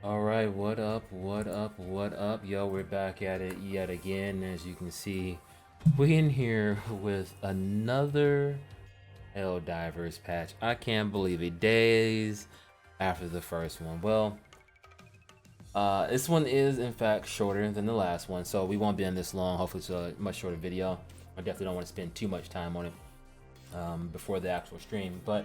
All right, what up? What up? What up? Yo, we're back at it yet again. As you can see, we in here with another Helldivers patch. I can't believe it. Days after the first one. Well, this one is in fact shorter than the last one, so we won't be on this long. Hopefully, it's a much shorter video. I definitely don't want to spend too much time on it before the actual stream, but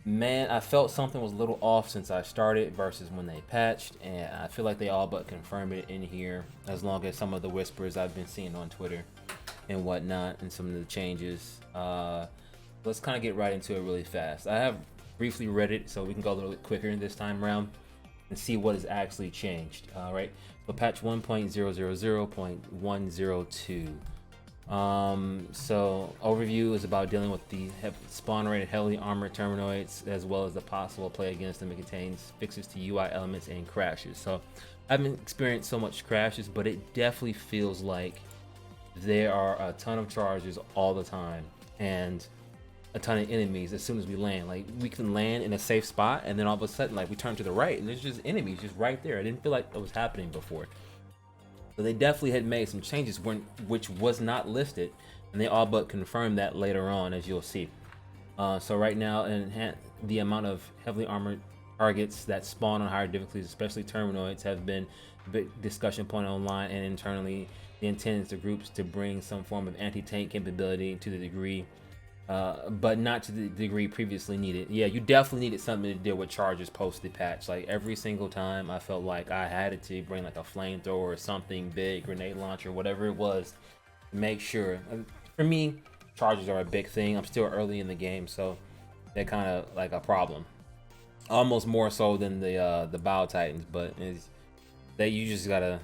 man, I felt something was a little off since I started versus when they patched, and I feel like they all but confirmed it in here, as long as some of the whispers I've been seeing on Twitter and whatnot, and some of the changes. Let's kind of get right into it really fast. I have briefly read it, so we can go a little bit quicker this time around and see what has actually changed. All right, so patch 1.000.102. So overview is about dealing with the spawn rated heavily armored terminoids, as well as the possible play against them. It contains fixes to UI elements and crashes. So I haven't experienced so much crashes, but it definitely feels like there are a ton of charges all the time and a ton of enemies as soon as we land. Like, we can land in a safe spot, and then all of a sudden, like, we turn to the right and there's just enemies just right there. I didn't feel like that was happening before. So they definitely had made some changes which was not listed, and they all but confirmed that later on, as you'll see. So right now, the amount of heavily armored targets that spawn on higher difficulties, especially terminoids, have been a big discussion point online and internally. The intent is the groups to bring some form of anti-tank capability to the degree, but not to the degree previously needed. Yeah, you definitely needed something to deal with charges post the patch. Like, every single time I felt like I had to bring like a flamethrower or something big, grenade launcher, whatever it was, make sure. For me, charges are a big thing. I'm still early in the game, so they're kind of like a problem, almost more so than the Bow Titans. But you just gotta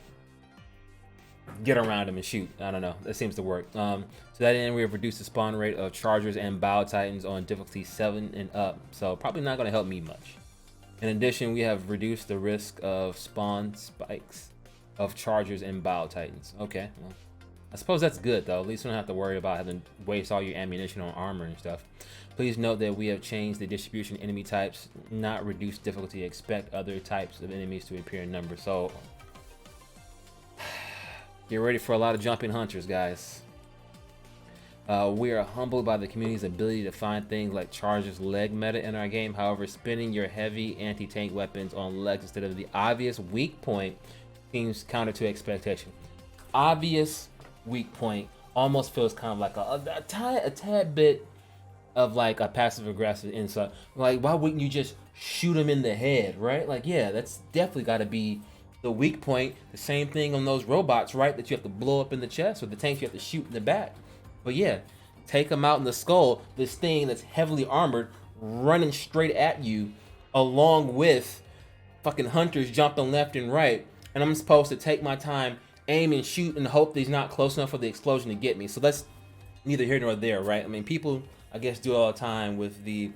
get around them and shoot. I don't know. That seems to work. So that end, we have reduced the spawn rate of Chargers and Bow Titans on difficulty 7 and up. So probably not going to help me much. In addition, we have reduced the risk of spawn spikes of Chargers and Bow Titans. Okay, well, I suppose that's good though. At least we don't have to worry about having to waste all your ammunition on armor and stuff. Please note that we have changed the distribution enemy types, not reduced difficulty. Expect other types of enemies to appear in numbers. So get ready for a lot of jumping hunters, guys. We are humbled by the community's ability to find things like Charger's leg meta in our game. However, spinning your heavy anti-tank weapons on legs instead of the obvious weak point seems counter to expectation. Obvious weak point almost feels kind of like a tad bit of like a passive aggressive insult. Like, why wouldn't you just shoot him in the head, right? Like, yeah, that's definitely got to be the weak point. The same thing on those robots, right? That you have to blow up in the chest, or the tanks you have to shoot in the back. But yeah, take them out in the skull. This thing that's heavily armored running straight at you, along with fucking hunters jumping left and right, and I'm supposed to take my time, aim and shoot, and hope that he's not close enough for the explosion to get me. So that's neither here nor there, right? I mean, people, I guess, do it all the time with the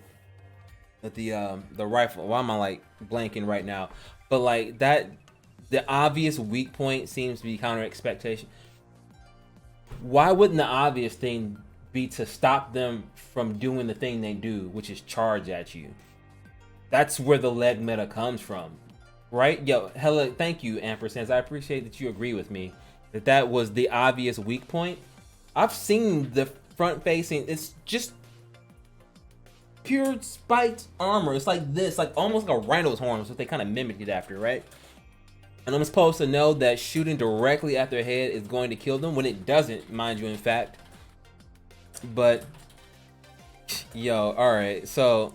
rifle. Why am I like blanking right now? But like that, the obvious weak point seems to be counter expectation. Why wouldn't the obvious thing be to stop them from doing the thing they do, which is charge at you? That's where the leg meta comes from, right? Yo, hella, thank you, ampersands. I appreciate that you agree with me that that was the obvious weak point. I've seen the front facing, it's just pure spiked armor. It's like this, like almost like a rhino's horn, so they kind of mimicked it after, right? And I'm supposed to know that shooting directly at their head is going to kill them, when it doesn't, mind you, in fact. But yo, all right, so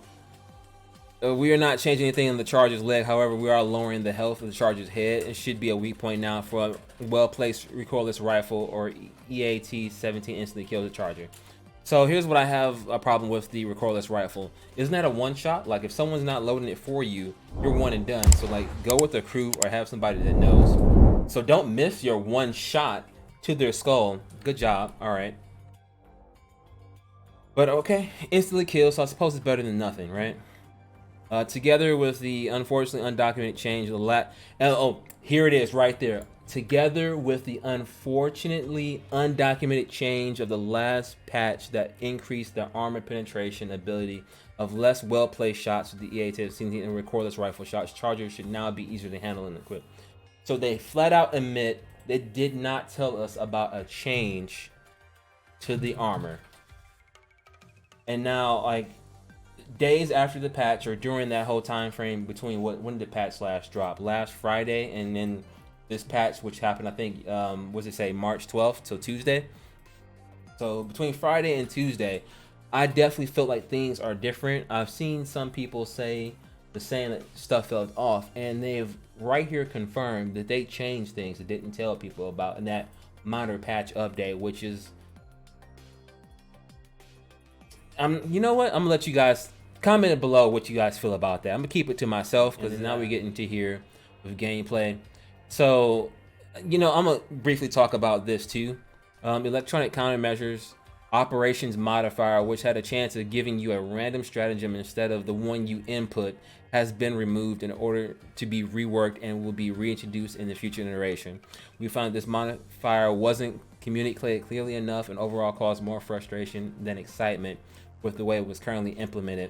we are not changing anything in the Charger's leg. However, we are lowering the health of the Charger's head. It should be a weak point now for a well-placed recoilless rifle or EAT-17 instantly kills the Charger. So here's what I have a problem with the recoilless rifle. Isn't that a one-shot? Like, if someone's not loading it for you, you're one and done. So like, go with a crew or have somebody that knows. So don't miss your one shot to their skull. Good job. All right. But okay, instantly kills. So I suppose it's better than nothing, right? Together with the unfortunately undocumented change of the oh, here it is right there. Together with the unfortunately undocumented change of the last patch that increased the armor penetration ability of less well-placed shots with the EA-10 and recordless rifle shots. Chargers should now be easier to handle and equip. So they flat out admit they did not tell us about a change to the armor. And now, like, days after the patch, or during that whole time frame between when did the patch last drop? Last Friday, and then this patch, which happened, I think, what's it say, March 12th till Tuesday. So between Friday and Tuesday, I definitely felt like things are different. I've seen some people saying that stuff felt off, and they've right here confirmed that they changed things that didn't tell people about in that minor patch update, which is, you know what? I'm gonna let you guys comment below what you guys feel about that. I'm gonna keep it to myself because now we get into here with gameplay. So, you know, I'm gonna briefly talk about this too. Electronic countermeasures operations modifier, which had a chance of giving you a random stratagem instead of the one you input, has been removed in order to be reworked and will be reintroduced in the future iteration. We found this modifier wasn't communicated clearly enough and overall caused more frustration than excitement with the way it was currently implemented.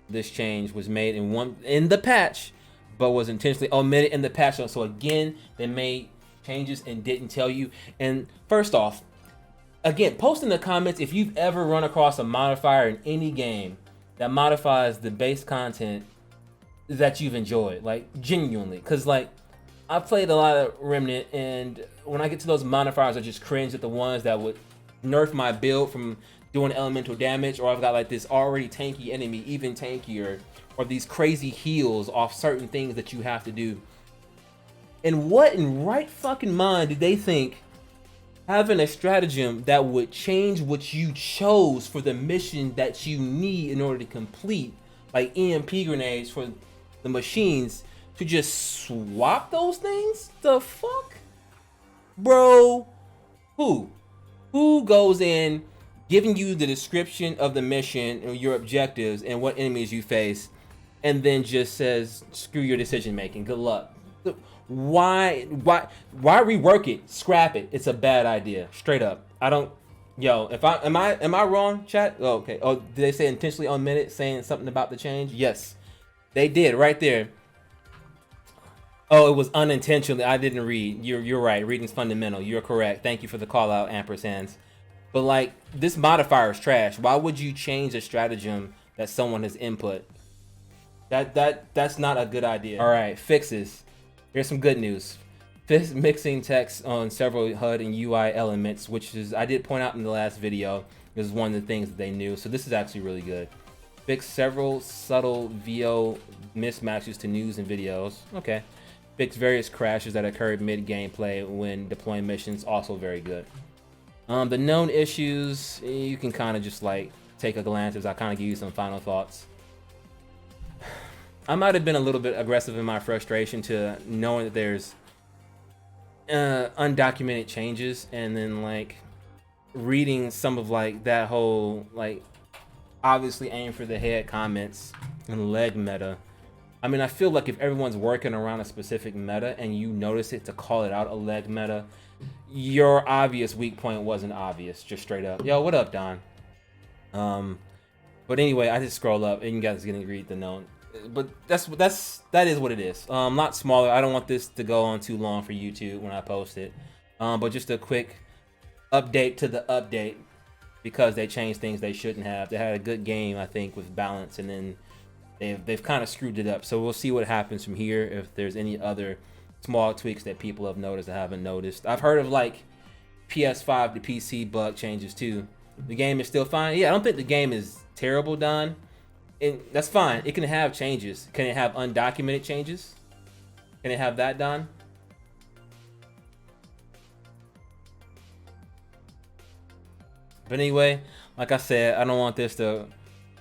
This change was made in the patch, but was intentionally omitted in the patch. So again, they made changes and didn't tell you. And first off, again, post in the comments if you've ever run across a modifier in any game that modifies the base content that you've enjoyed, like genuinely. Because like, I've played a lot of Remnant, and when I get to those modifiers, I just cringe at the ones that would nerf my build from doing elemental damage, or I've got like this already tanky enemy, even tankier, or these crazy heals off certain things that you have to do. And what in right fucking mind did they think having a stratagem that would change what you chose for the mission that you need in order to complete, like EMP grenades for the machines, to just swap those things? The fuck? Bro, who goes in giving you the description of the mission and your objectives and what enemies you face, and then just says, screw your decision making, good luck? Why rework it? Scrap it. It's a bad idea. Straight up. I don't. Yo, if I am I wrong, chat? Oh, okay. Oh, did they say intentionally omitted saying something about the change? Yes, they did right there. Oh, it was unintentionally. I didn't read. You're right. Reading's fundamental. You're correct. Thank you for the call out, ampersands. But like, this modifier is trash. Why would you change a stratagem that someone has input? That's not a good idea. All right, fixes. Here's some good news. Fix mixing text on several HUD and UI elements, which is, I did point out in the last video, is one of the things that they knew. So this is actually really good. Fix several subtle VO mismatches to news and videos. Okay. Fix various crashes that occurred mid-gameplay when deploying missions. Also very good. The known issues, you can kind of just like take a glance as I kind of give you some final thoughts. I might have been a little bit aggressive in my frustration to knowing that there's undocumented changes, and then like reading some of like that whole like obviously aim for the head comments and leg meta. I mean, I feel like if everyone's working around a specific meta and you notice it, to call it out a leg meta, your obvious weak point wasn't obvious, just straight up. Yo, what up, Don? But anyway, I just scroll up and you guys can read the note. But that is what it is. A lot smaller. I don't want this to go on too long for YouTube when I post it. But just a quick update to the update, because they changed things they shouldn't have. They had a good game, I think, with balance, and then they've kind of screwed it up. So we'll see what happens from here, if there's any other small tweaks that people have noticed I haven't noticed. I've heard of like PS5 to PC bug changes too. The game is still fine. Yeah, I don't think the game is terrible, Don. And that's fine. It can have changes. Can it have undocumented changes? Can it have that, Don? But anyway, like I said, I don't want this to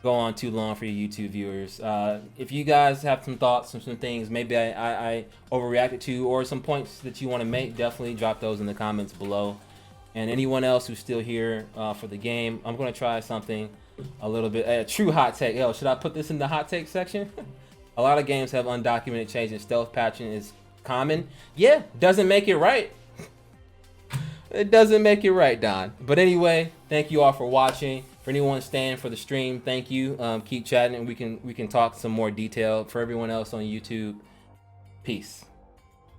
go on too long for your YouTube viewers. If you guys have some thoughts on some things maybe I overreacted to, or some points that you want to make, definitely drop those in the comments below. And anyone else who's still here for the game, I'm going to try something a little bit, a true hot take. Yo, should I put this in the hot take section? A lot of games have undocumented change, and stealth patching is common. Yeah, doesn't make it right. It doesn't make it right, Don. But anyway, thank you all for watching. For anyone staying for the stream, thank you. Keep chatting, and we can talk some more detail. For everyone else on YouTube, peace.